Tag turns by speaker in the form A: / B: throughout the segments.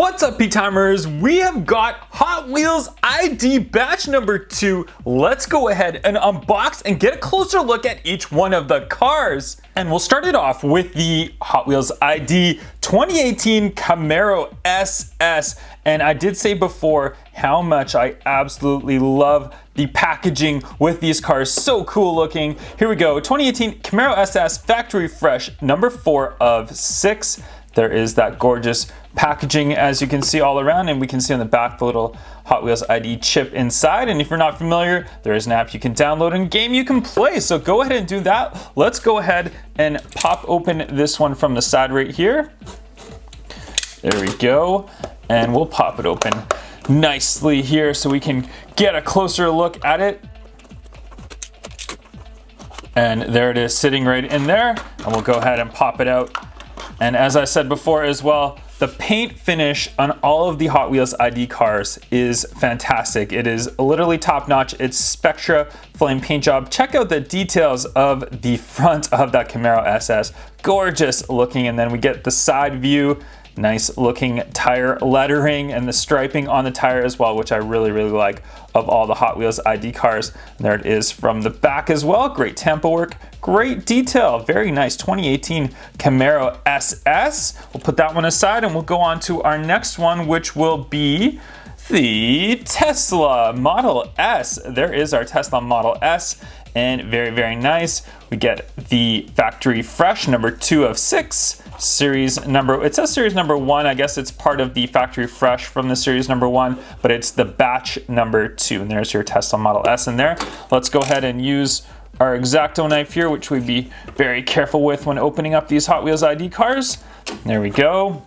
A: What's up, P-Timers? We have got Hot Wheels ID batch number 2. Let's go ahead and unbox and get a closer look at each one of the cars. And we'll start it off with the Hot Wheels ID 2018 Camaro SS. And I did say before how much I absolutely love the packaging with these cars. So cool looking. Here we go, 2018 Camaro SS factory fresh, number 4 of 6. There is that gorgeous packaging as you can see all around, and we can see on the back the little Hot Wheels ID chip inside. And if you're not familiar, there is an app you can download and a game you can play. So go ahead and do that. Let's go ahead and pop open this one from the side right here. There we go. And we'll pop it open nicely here so we can get a closer look at it. And there it is sitting right in there. And we'll go ahead and pop it out. And as I said before as well, the paint finish on all of the Hot Wheels ID cars is fantastic. It is literally top notch. It's Spectra flame paint job. Check out the details of the front of that Camaro SS. Gorgeous looking. And then we get the side view. Nice looking tire lettering and the striping on the tire as well, which I really like of all the Hot Wheels ID cars. And there it is from the back as well. Great tampo work, great detail, very nice 2018 Camaro SS. We'll put that one aside and we'll go on to our next one, which will be the Tesla Model S. There is our Tesla Model S, and very nice. We get the factory fresh, number 2 of 6. Series number, it says series number 1. I guess it's part of the factory fresh from the series number 1, but it's the batch number 2. And there's your Tesla Model S in there. Let's go ahead and use our X-Acto knife here, which we'd be very careful with when opening up these Hot Wheels ID cars. There we go.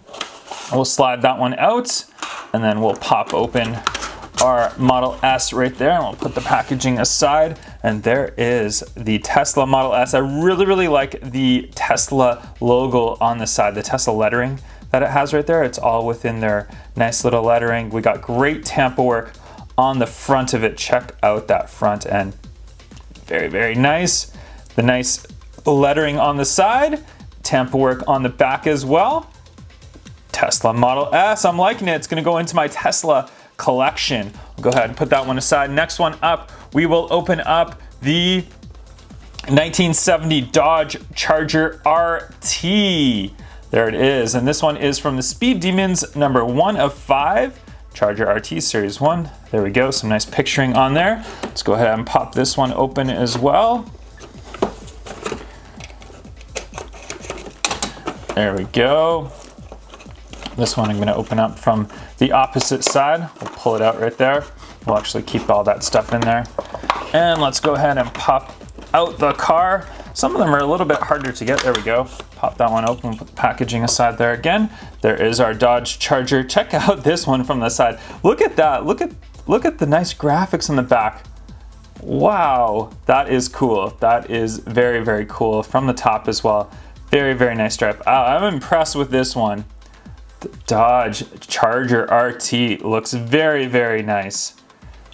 A: We'll slide that one out, and then we'll pop open our Model S right there, and we'll put the packaging aside. And there is the Tesla Model S. I really like the Tesla logo on the side, the Tesla lettering that it has right there. It's all within their nice little lettering. We got great tampo work on the front of it. Check out that front end. Very nice. The nice lettering on the side, tampo work on the back as well. Tesla Model S, I'm liking it. It's gonna go into my Tesla collection. We'll go ahead and put that one aside. Next one up, we will open up the 1970 Dodge Charger RT. There it is, and this one is from the Speed Demons, number 1 of 5. Charger RT Series 1. There we go, some nice picturing on there. Let's go ahead and pop this one open as well. There we go. This one I'm going to open up from the opposite side. We'll pull it out right there. We'll actually keep all that stuff in there. And let's go ahead and pop out the car. Some of them are a little bit harder to get. There we go. Pop that one open, put the packaging aside there again. There is our Dodge Charger. Check out this one from the side. Look at that. Look at the nice graphics in the back. Wow, that is cool. That is very cool from the top as well. Very nice stripe. I'm impressed with this one. Dodge Charger RT looks very nice.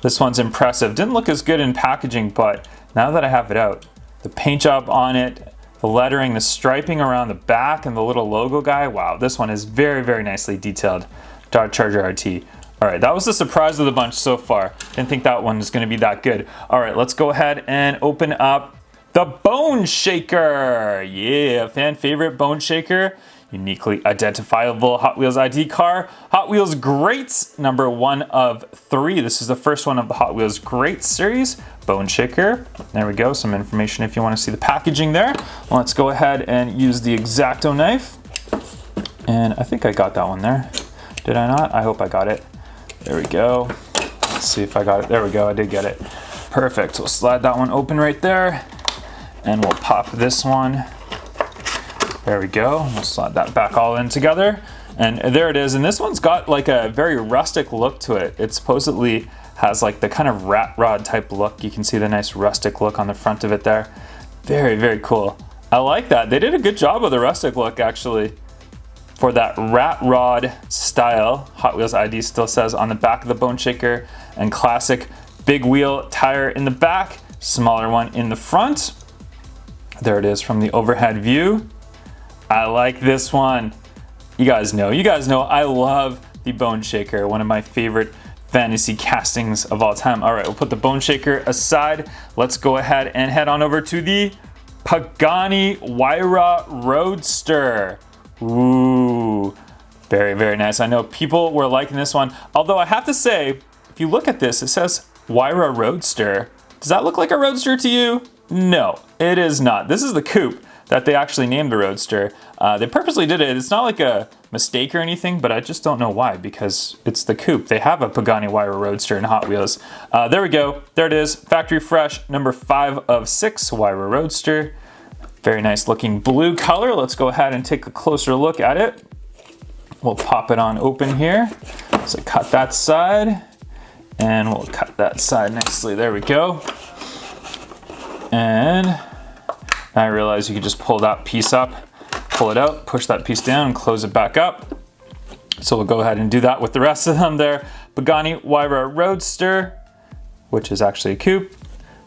A: This one's impressive. Didn't look as good in packaging, but now that I have it out, the paint job on it, the lettering, the striping around the back, and the little logo guy, wow, this one is very nicely detailed. Dodge Charger RT. All right, that was the surprise of the bunch so far. Didn't think that one was gonna be that good. All right, let's go ahead and open up the Boneshaker. Yeah, fan favorite Boneshaker. Uniquely identifiable Hot Wheels ID car. Hot Wheels Greats, number 1 of 3. This is the first one of the Hot Wheels Greats series. Boneshaker. There we go, some information if you want to see the packaging there. Let's go ahead and use the X-Acto knife. And I think I got that one there. Did I not? I hope I got it. There we go. Let's see if I got it. There we go, I did get it. Perfect, we'll slide that one open right there. And we'll pop this one. There we go. We'll slide that back all in together. And there it is. And this one's got like a very rustic look to it. It supposedly has like the kind of rat rod type look. You can see the nice rustic look on the front of it there. Very cool. I like that. They did a good job with the rustic look actually. For that rat rod style, Hot Wheels ID still says on the back of the Boneshaker, and classic big wheel tire in the back, smaller one in the front. There it is from the overhead view. I like this one. You guys know I love the Boneshaker, one of my favorite fantasy castings of all time. All right, we'll put the Boneshaker aside. Let's go ahead and head on over to the Pagani Huayra Roadster. Ooh, very, very nice. I know people were liking this one, although I have to say, if you look at this, it says Huayra Roadster. Does that look like a Roadster to you? No, it is not. This is the coupe that they actually named the Roadster. They purposely did it. It's not like a mistake or anything, but I just don't know why, because it's the coupe. They have a Pagani Huayra Roadster in Hot Wheels. There we go. There it is. Factory fresh, number 5 of 6 Huayra Roadster. Very nice looking blue color. Let's go ahead and take a closer look at it. We'll pop it on open here. So cut that side, and we'll cut that side nextly. There we go. And I realize you can just pull that piece up, pull it out, push that piece down, and close it back up. So we'll go ahead and do that with the rest of them there. Pagani Huayra Roadster, which is actually a coupe.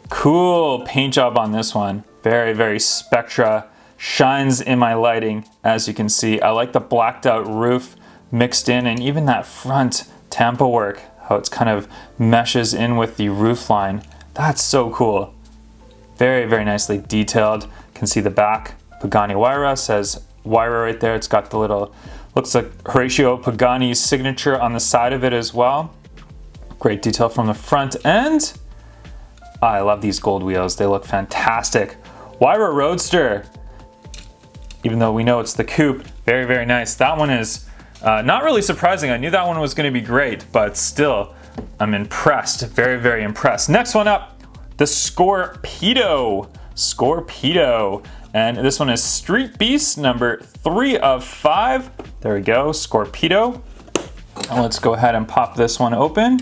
A: Cool paint job on this one. Very, very Spectra. Shines in my lighting, as you can see. I like the blacked out roof mixed in, and even that front Tampa work, how it's kind of meshes in with the roof line. That's so cool. Very, very nicely detailed. You can see the back. Pagani Huayra says Huayra right there. It's got the little, looks like Horatio Pagani's signature on the side of it as well. Great detail from the front end. I love these gold wheels. They look fantastic. Huayra Roadster, even though we know it's the coupe, very, very nice. That one is not really surprising. I knew that one was going to be great, but still, I'm impressed. Very, very impressed. Next one up, the Scorpio. And this one is Street Beast, number 3 of 5. There we go, Scorpio. And let's go ahead and pop this one open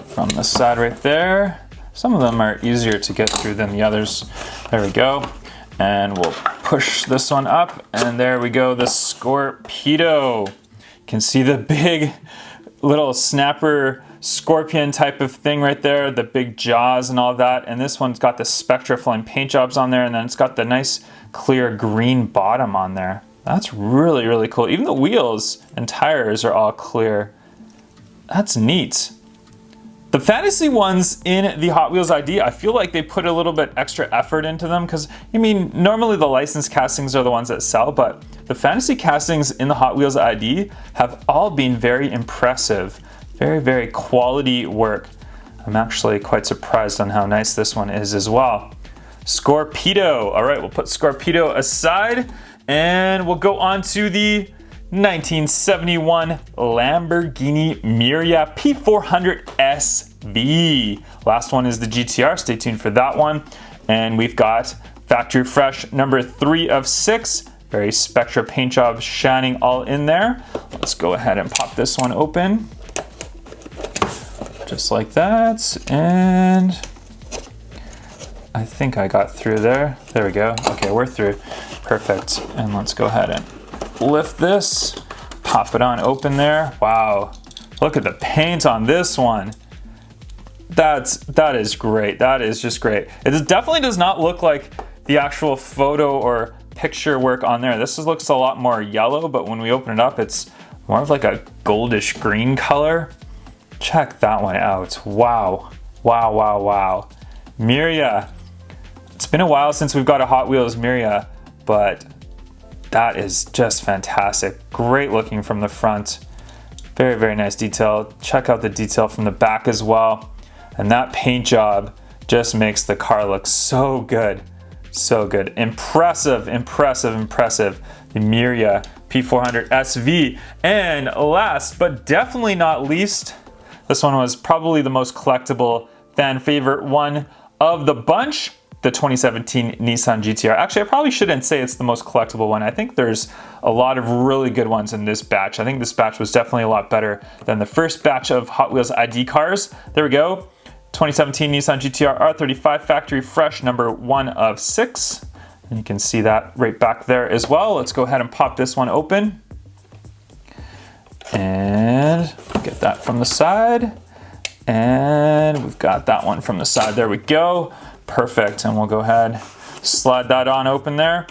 A: from the side right there. Some of them are easier to get through than the others. There we go. And we'll push this one up, and there we go, the Scorpio. You can see the big little snapper scorpion type of thing right there, the big jaws and all that. And this one's got the Spectra Flame paint jobs on there, and then it's got the nice clear green bottom on there. That's really, really cool. Even the wheels and tires are all clear. That's neat. The fantasy ones in the Hot Wheels ID, I feel like they put a little bit extra effort into them, because, I mean, normally the licensed castings are the ones that sell, but the fantasy castings in the Hot Wheels ID have all been very impressive. Very, very quality work. I'm actually quite surprised on how nice this one is as well. Scorpio. All right, we'll put Scorpio aside, and we'll go on to the 1971 Lamborghini Miura P400 SV. Last one is the GTR. Stay tuned for that one. And we've got factory fresh, number 3 of 6. Very Spectra paint job shining all in there. Let's go ahead and pop this one open. Just like that, and I think I got through there. There we go. Okay, we're through. Perfect. And let's go ahead and lift this, pop it on open there. Wow, look at the paint on this one. That is great. That is just great. It definitely does not look like the actual photo or picture work on there. This looks a lot more yellow, but when we open it up, it's more of like a goldish green color. Check that one out. Wow. Wow, wow, wow. Miura. It's been a while since we've got a Hot Wheels Miura, but that is just fantastic. Great looking from the front. Very, very nice detail. Check out the detail from the back as well. And that paint job just makes the car look so good. So good. Impressive, impressive, impressive. The Miura P400 SV. And last, but definitely not least, this one was probably the most collectible fan favorite one of the bunch, the 2017 Nissan GTR. Actually, I probably shouldn't say it's the most collectible one. I think there's a lot of really good ones in this batch. I think this batch was definitely a lot better than the first batch of Hot Wheels ID cars. There we go. 2017 Nissan GTR R35 factory fresh, number 1 of 6. And you can see that right back there as well. Let's go ahead and pop this one open. And get that from the side. And we've got that one from the side. There we go. Perfect. And we'll go ahead, slide that on open there.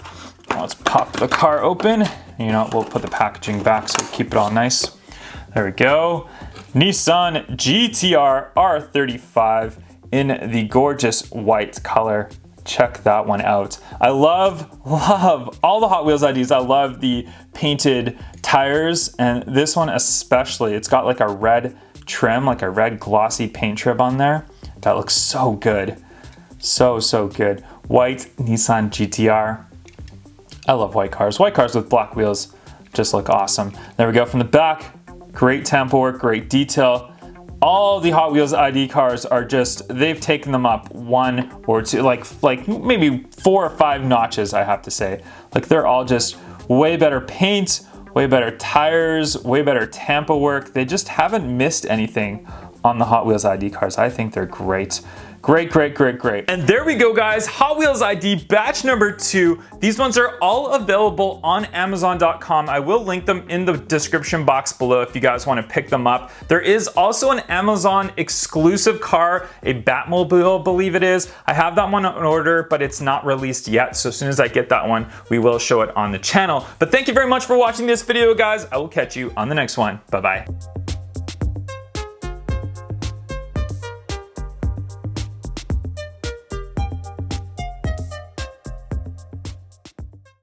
A: Let's pop the car open. You know, we'll put the packaging back so we keep it all nice. There we go. Nissan GTR R35 in the gorgeous white color. Check that one out. I love all the Hot Wheels IDs. I love the painted tires, and this one especially. It's got like a red trim, like a red glossy paint trim on there. That looks so good. So good. White Nissan GTR. I love white cars. White cars with black wheels just look awesome. There we go from the back. Great tempo work, great detail. All the Hot Wheels ID cars are just, they've taken them up one or two, like maybe 4 or 5 notches, I have to say. Like they're all just way better paint, way better tires, way better tempo work. They just haven't missed anything on the Hot Wheels ID cars. I think they're great. Great. And there we go, guys. Hot Wheels ID batch number 2. These ones are all available on Amazon.com. I will link them in the description box below if you guys want to pick them up. There is also an Amazon exclusive car, a Batmobile, I believe it is. I have that one on order, but it's not released yet. So as soon as I get that one, we will show it on the channel. But thank you very much for watching this video, guys. I will catch you on the next one. Bye-bye.